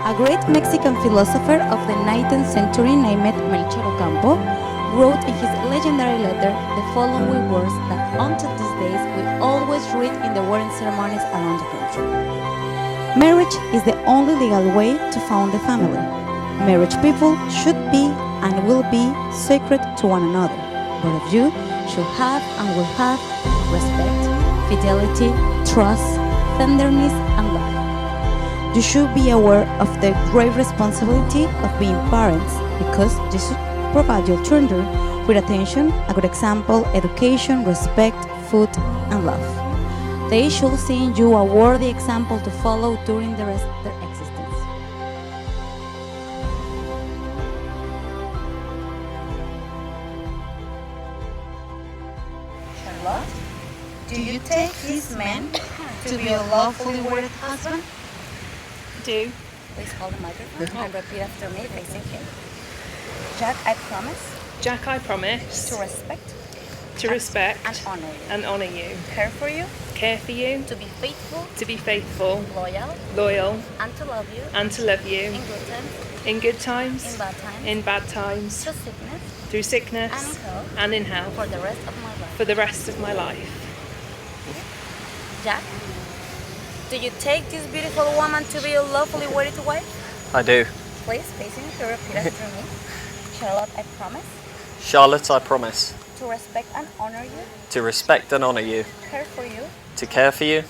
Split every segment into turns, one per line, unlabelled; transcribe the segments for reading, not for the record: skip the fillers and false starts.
A great Mexican philosopher of the 19th century named Melchor Ocampo wrote in his legendary letter the following words that until these days we always read in the wedding ceremonies around the country. Marriage is the only legal way to found a family. Marriage people should be and will be sacred to one another. Both of you should have and will have respect, fidelity, trust, tenderness, and love. You should be aware of the great responsibility of being parents because you should provide your children with attention, a good example, education, respect, food, and love. They should see in you a worthy example to follow during the rest of their existence. Charlotte, do you take this man to be a lawfully wedded husband?
Do.
Please hold the microphone and repeat after me facing him. Jack, I promise
Jack, I promise
to respect
and
honor you, care for you, to be faithful,
loyal,
and to love you
in good times,
in bad times,
through sickness and in health
for the rest of my life. Jack, do you take this beautiful woman to be a lawfully wedded wife?
I do.
Please, facing to repeat after me. Charlotte, I promise
Charlotte, I promise
to respect and honor you,
to respect and honour you,
care for you,
to care for you,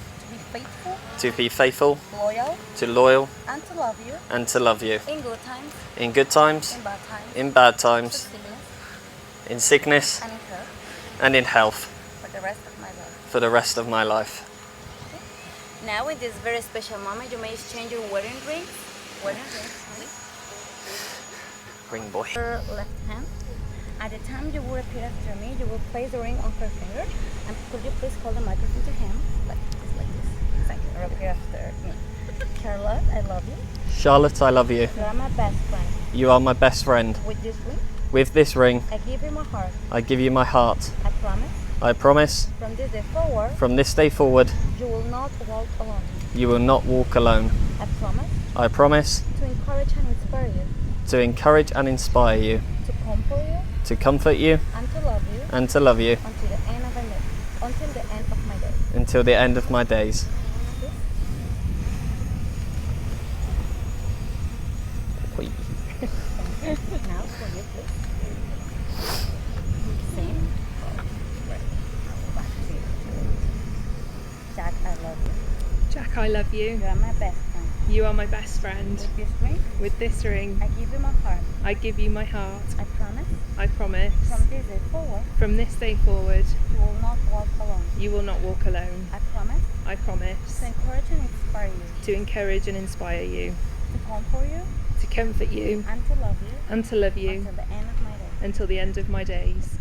to be faithful,
loyal,
and to love you
in
good times,
in bad times,
in
in sickness,
and in health
and in health
for the rest of my life.
Now, in this very special moment, you may exchange your wedding rings. Please.
Ring boy.
Your left hand. At the time you will repeat after me, you will place the ring on her finger. And could you please hold the microphone to him? Like this. Thank you. Repeat after me. Charlotte, I love you.
Charlotte, I love you.
You are my best friend.
You are my best friend.
With this ring,
With this ring,
I give you my heart.
I give you my heart.
I promise,
I promise,
from this day forward,
you will not walk alone. You will not walk alone.
I promise,
I promise
to encourage and inspire you,
to encourage and inspire you,
to comfort you,
and to love you
until the end of my days.
until the end of my days.
Now, for you, please. Same. Jack, I love you.
Jack, I love you.
You are my best friend.
You are my best friend.
With this ring,
With this ring,
I give you my heart.
I give you my heart.
I promise,
I promise,
from this day forward,
from this day forward,
you will not walk alone.
you will not walk alone.
I promise,
I promise
to encourage and inspire you,
to encourage and inspire you,
to comfort you,
and to love you
until the end of my days.
until the end of my days.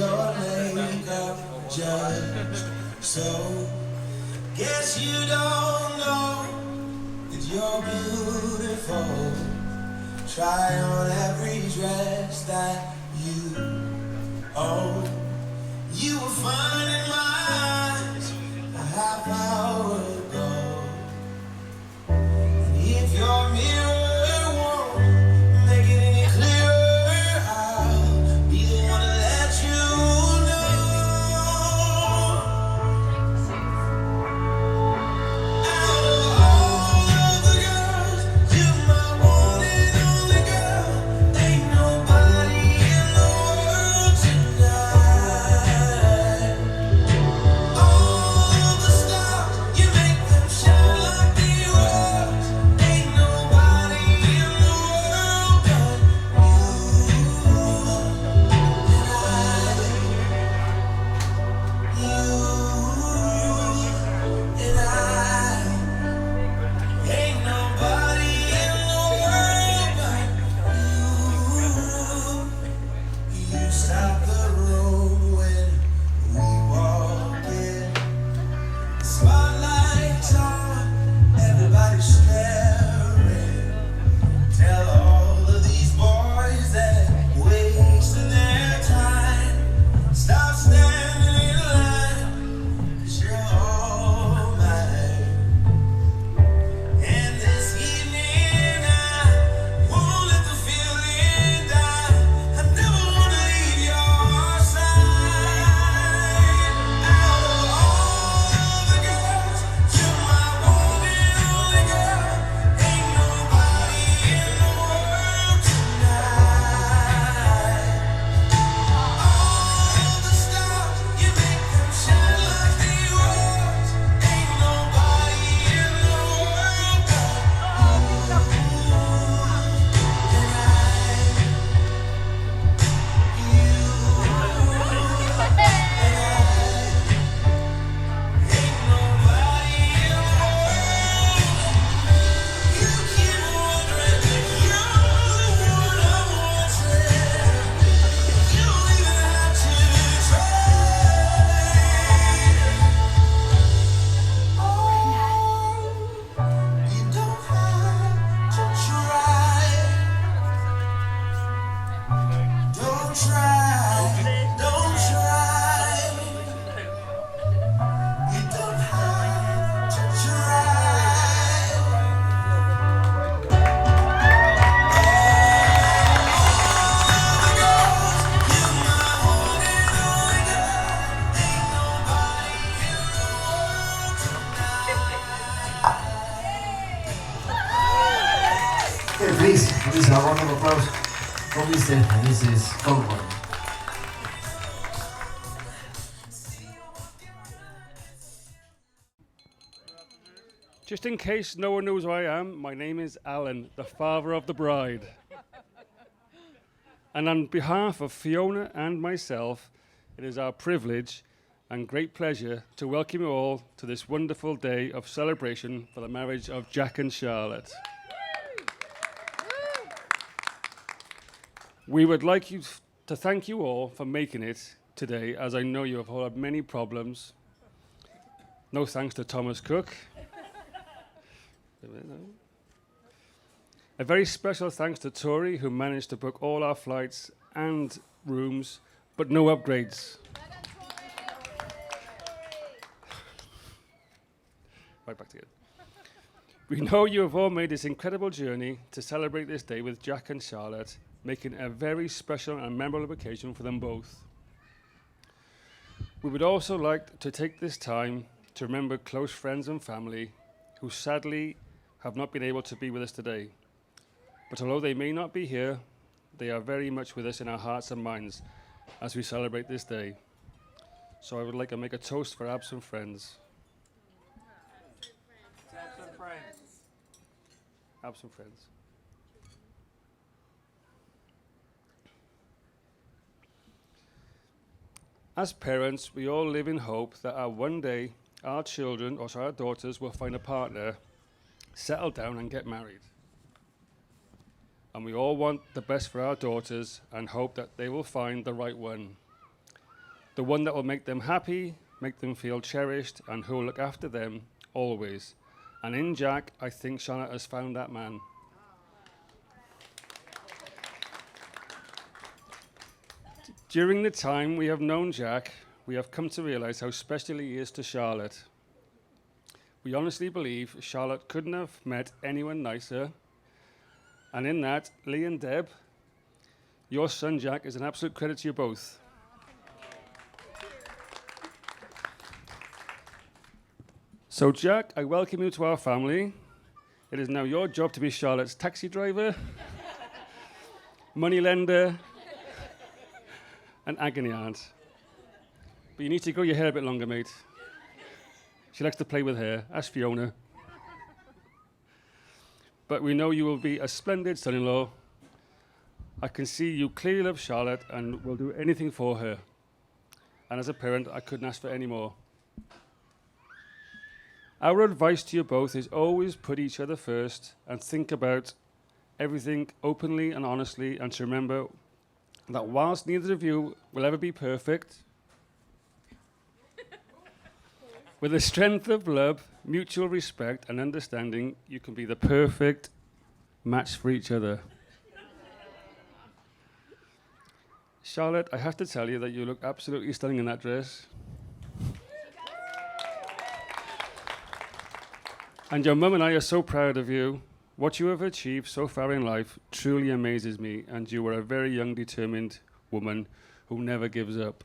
your makeup judged. So, guess you don't know that you're beautiful. Try on every dress that you own. You were fine in my eyes a half hour ago. And if your mirror won't make it any clearer, I'll be the one to let you know. Out of all of the girls, you're my one and only girl. Ain't nobody in the world tonight. All of the stars, you make them shine like the world. Ain't nobody in the world but you and I. Ain't nobody in the world but you. You stop the room when we walk in. Spotlights on, everybody's staring. Tell all of these boys that wasting their time. Stop standing in line, 'cause you're all mine. And this evening I won't let the feeling die. I never wanna leave your side. Out of all of the girls, you're my one and only girl. Ain't nobody in the world tonight. All the stars, you make them shine like the world. Ain't nobody in the world but don't try. You don't have to try.
Okay, please, a round of applause for Mr. and Mrs. Conway.
Just in case no one knows who I am, my name is Alan, the father of the bride. And on behalf of Fiona and myself, it is our privilege and great pleasure to welcome you all to this wonderful day of celebration for the marriage of Jack and Charlotte. We would like to thank you all for making it today, as I know you have all had many problems. No thanks to Thomas Cook. A very special thanks to Tori, who managed to book all our flights and rooms, but no upgrades. Right back together. We know you have all made this incredible journey to celebrate this day with Jack and Charlotte, making a very special and memorable occasion for them both. We would also like to take this time to remember close friends and family who sadly have not been able to be with us today. But although they may not be here, they are very much with us in our hearts and minds as we celebrate this day. So I would like to make a toast for absent friends.
Absent friends.
Absent friends. As parents, we all live in hope that one day our children, or our daughters, will find a partner, settle down and get married. And we all want the best for our daughters and hope that they will find the right one. the one that will make them happy, make them feel cherished, and who will look after them always. And in Jack, I think Charlotte has found that man. During the time we have known Jack, we have come to realize how special he is to Charlotte. We honestly believe Charlotte couldn't have met anyone nicer. And in that, Lee and Deb, your son Jack is an absolute credit to you both. So Jack, I welcome you to our family. It is now your job to be Charlotte's taxi driver, money lender, and agony aunt. But you need to grow your hair a bit longer, mate. She likes to play with hair. Ask Fiona. But we know you will be a splendid son-in-law. I can see you clearly love Charlotte and will do anything for her. And as a parent, I couldn't ask for any more. Our advice to you both is always put each other first and think about everything openly and honestly, and to remember that whilst neither of you will ever be perfect, with the strength of love, mutual respect, and understanding, you can be the perfect match for each other. Charlotte, I have to tell you that you look absolutely stunning in that dress. And your mum and I are so proud of you. What you have achieved so far in life truly amazes me, and you are a very young, determined woman who never gives up.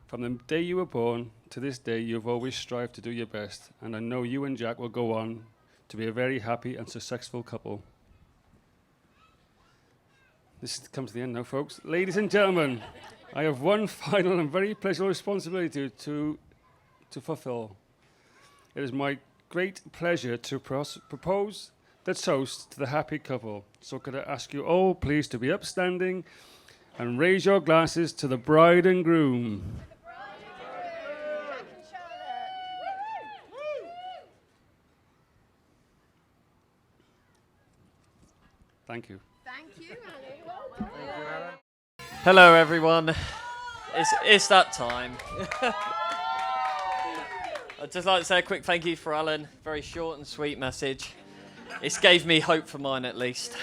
From the day you were born to this day, you have always strived to do your best, and I know you and Jack will go on to be a very happy and successful couple. This comes to the end now, folks. Ladies and gentlemen, I have one final and very pleasurable responsibility to fulfill. It is my great pleasure to propose the toast to the happy couple. So could I ask you all, please, to be upstanding and raise your glasses to the bride and groom. Thank you.
Thank you, Ali. Well done.
Hello, everyone. It's that time. I'd just like to say a quick thank you for Alan. Very short and sweet message. It's gave me hope for mine, at least.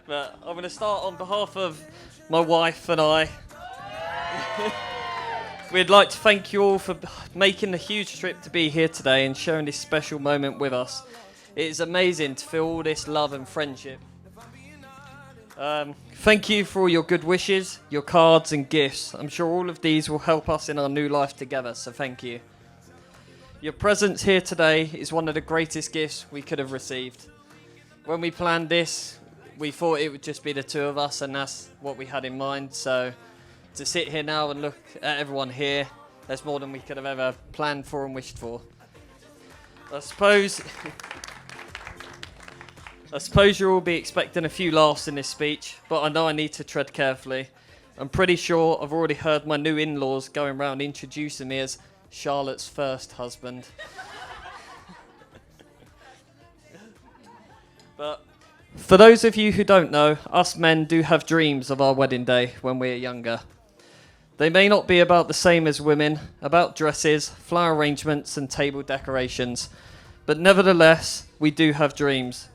But I'm going to start on behalf of my wife and I. We'd like to thank you all for making the huge trip to be here today and sharing this special moment with us. It is amazing to feel all this love and friendship. Thank you for all your good wishes, your cards and gifts. I'm sure all of these will help us in our new life together, so thank you. Your presence here today is one of the greatest gifts we could have received. When we planned this, we thought it would just be the two of us, and that's what we had in mind. So to sit here now and look at everyone here, there's more than we could have ever planned for and wished for. I suppose you'll all be expecting a few laughs in this speech, but I know I need to tread carefully. I'm pretty sure I've already heard my new in-laws going around introducing me as Charlotte's first husband. But for those of you who don't know, us men do have dreams of our wedding day when we're younger. They may not be about the same as women, about dresses, flower arrangements and table decorations, but nevertheless, we do have dreams.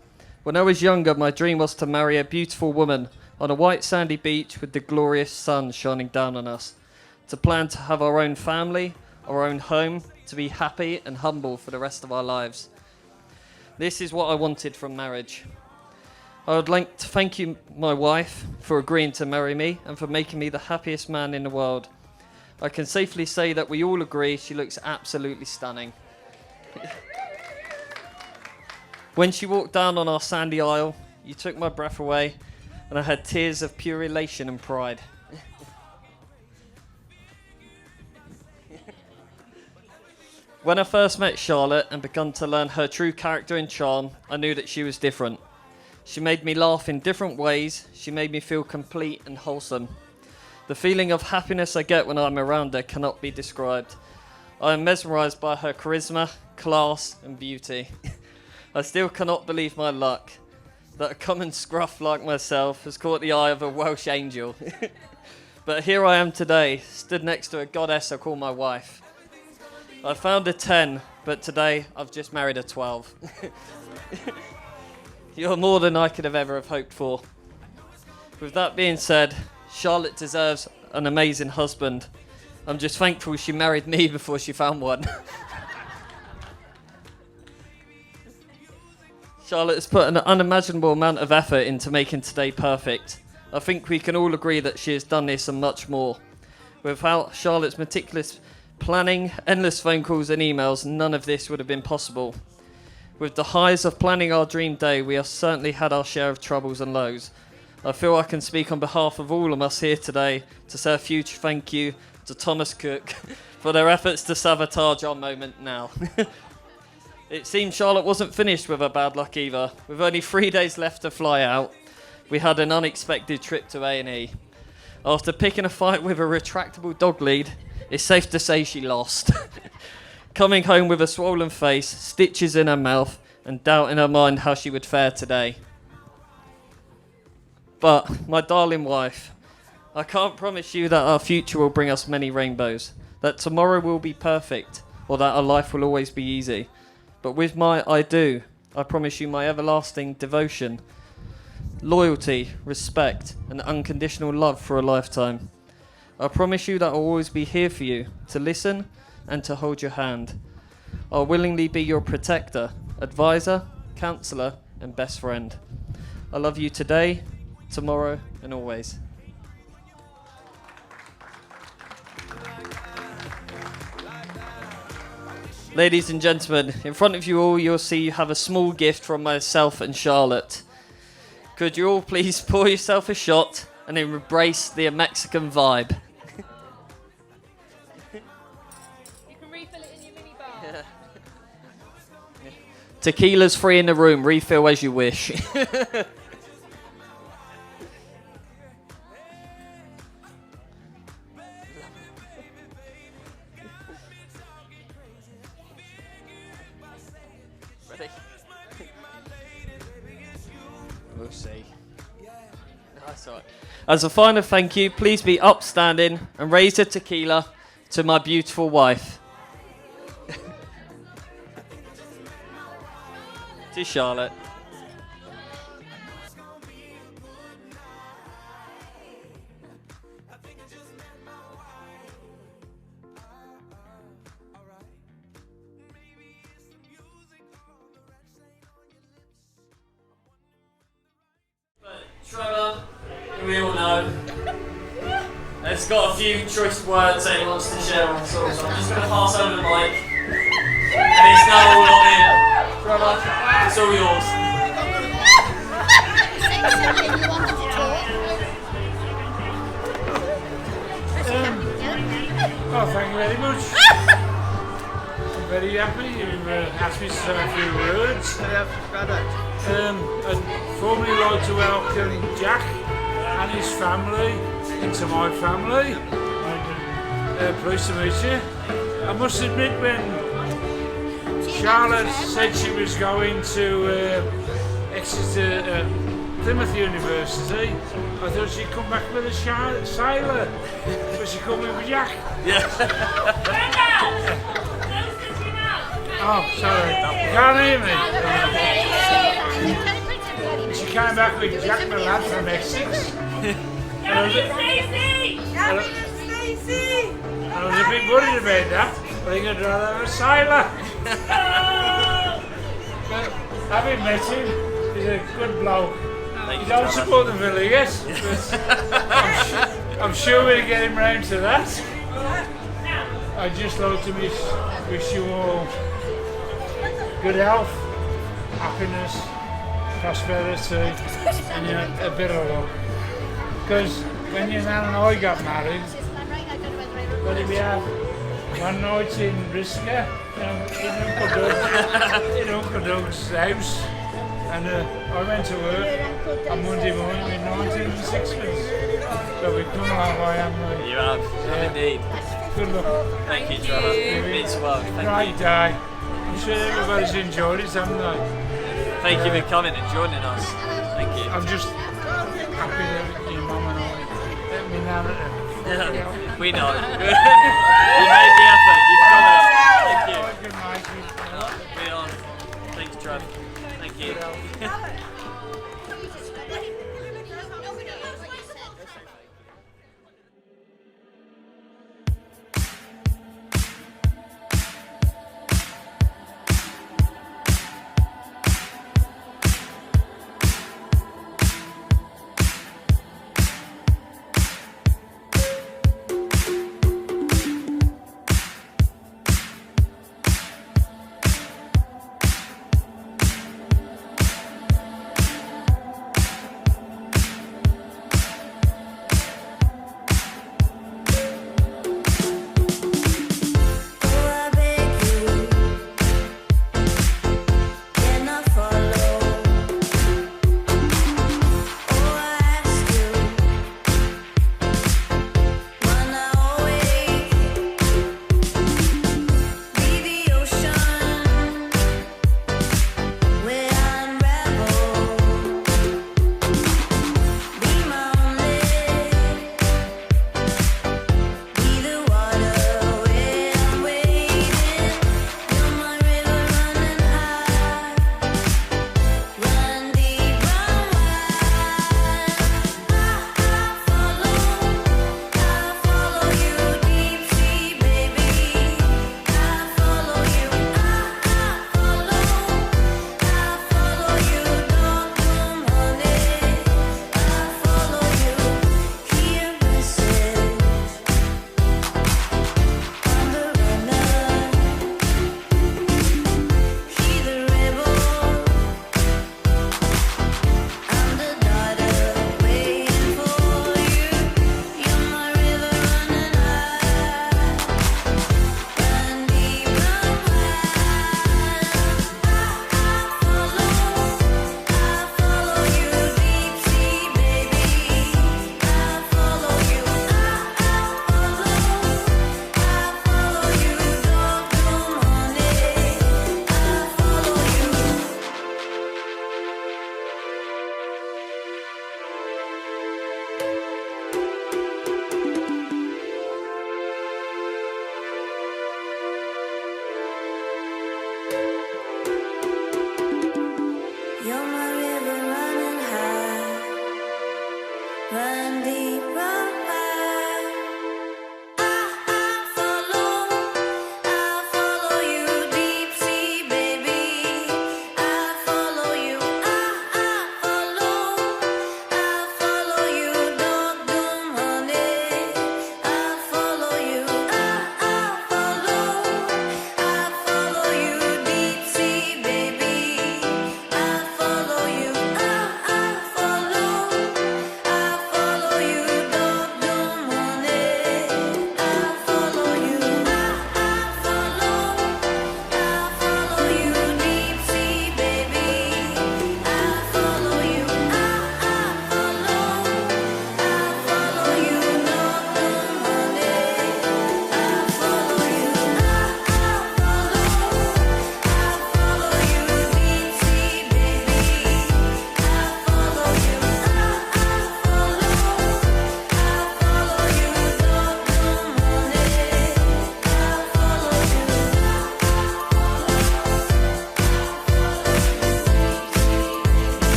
When I was younger, my dream was to marry a beautiful woman on a white sandy beach with the glorious sun shining down on us, to plan to have our own family, our own home, to be happy and humble for the rest of our lives. This is what I wanted from marriage. I would like to thank you, my wife, for agreeing to marry me and for making me the happiest man in the world. I can safely say that we all agree she looks absolutely stunning. When she walked down on our sandy aisle, you took my breath away, and I had tears of pure elation and pride. When I first met Charlotte and begun to learn her true character and charm, I knew that she was different. She made me laugh in different ways. She made me feel complete and wholesome. The feeling of happiness I get when I'm around her cannot be described. I am mesmerized by her charisma, class, and beauty. I still cannot believe my luck that a common scruff like myself has caught the eye of a Welsh angel. But here I am today, stood next to a goddess I call my wife. I found a 10, but today I've just married a 12. You're more than I could have ever have hoped for. With that being said, Charlotte deserves an amazing husband. I'm just thankful she married me before she found one. Charlotte has put an unimaginable amount of effort into making today perfect. I think we can all agree that she has done this and much more. Without Charlotte's meticulous planning, endless phone calls and emails, none of this would have been possible. With the highs of planning our dream day, we have certainly had our share of troubles and lows. I feel I can speak on behalf of all of us here today to say a huge thank you to Thomas Cook for their efforts to sabotage our moment now. It seems Charlotte wasn't finished with her bad luck either. With only 3 days left to fly out, we had an unexpected trip to A&E. After picking a fight with a retractable dog lead, it's safe to say she lost. Coming home with a swollen face, stitches in her mouth, and doubt in her mind how she would fare today. But, my darling wife, I can't promise you that our future will bring us many rainbows, that tomorrow will be perfect, or that our life will always be easy. But with my I do, I promise you my everlasting devotion, loyalty, respect, and unconditional love for a lifetime. I promise you that I'll always be here for you, to listen and to hold your hand. I'll willingly be your protector, advisor, counsellor, and best friend. I love you today, tomorrow, and always. Ladies and gentlemen, in front of you all, you'll see you have a small gift from myself and Charlotte. Could you all please pour yourself a shot and embrace the Mexican vibe?
You can refill it in your mini bar.
Yeah. Tequila's free in the room, refill as you wish. Ready? We'll see. That's all right. As a final thank you, please be upstanding and raise a tequila to my beautiful wife. To Charlotte. Trevor, who we all know, has got a few choice words that he wants to share on song, so I'm just going to pass over the mic. And it's now all on him. Trevor, it's all yours.
Oh, thank you very much. I'm very happy you've asked me to say a few words. I'd formally like to welcome Jack and his family into my family. Pleased to meet you. I must admit, when Charlotte said she was going to Exeter, Plymouth University, I thought she'd come back with a sailor, but she come with Jack.
Yeah.
Oh, sorry. You can't hear me. She came back with Jack, my lad from Essex. I was a bit worried about that. I think I'd rather have a sailor. But having met him, he's a good bloke.
Thank
You
you,
don't
Trevor.
support the Villiers, but I'm sure we'll get him round to that. I'd just like to wish you all good health, happiness, prosperity, and a bit of luck. Because when your nan and I got married, what did we have? One night in Brisker, in Uncle Doug's house, and I went to work on Monday morning with 19 and sixpence. So we've come a long way, haven't we?
You have, indeed.
Good luck.
Thank you, Trevor. It means the world. Thank you.
Great day. I'm sure everybody's enjoyed it, haven't they?
Thank you for coming and joining us. Thank you.
I'm just happy that your mum and I let me know
We know. You made the effort. You've done it. Thank you.
Good night.
We are. Thanks, Trev. Thank you.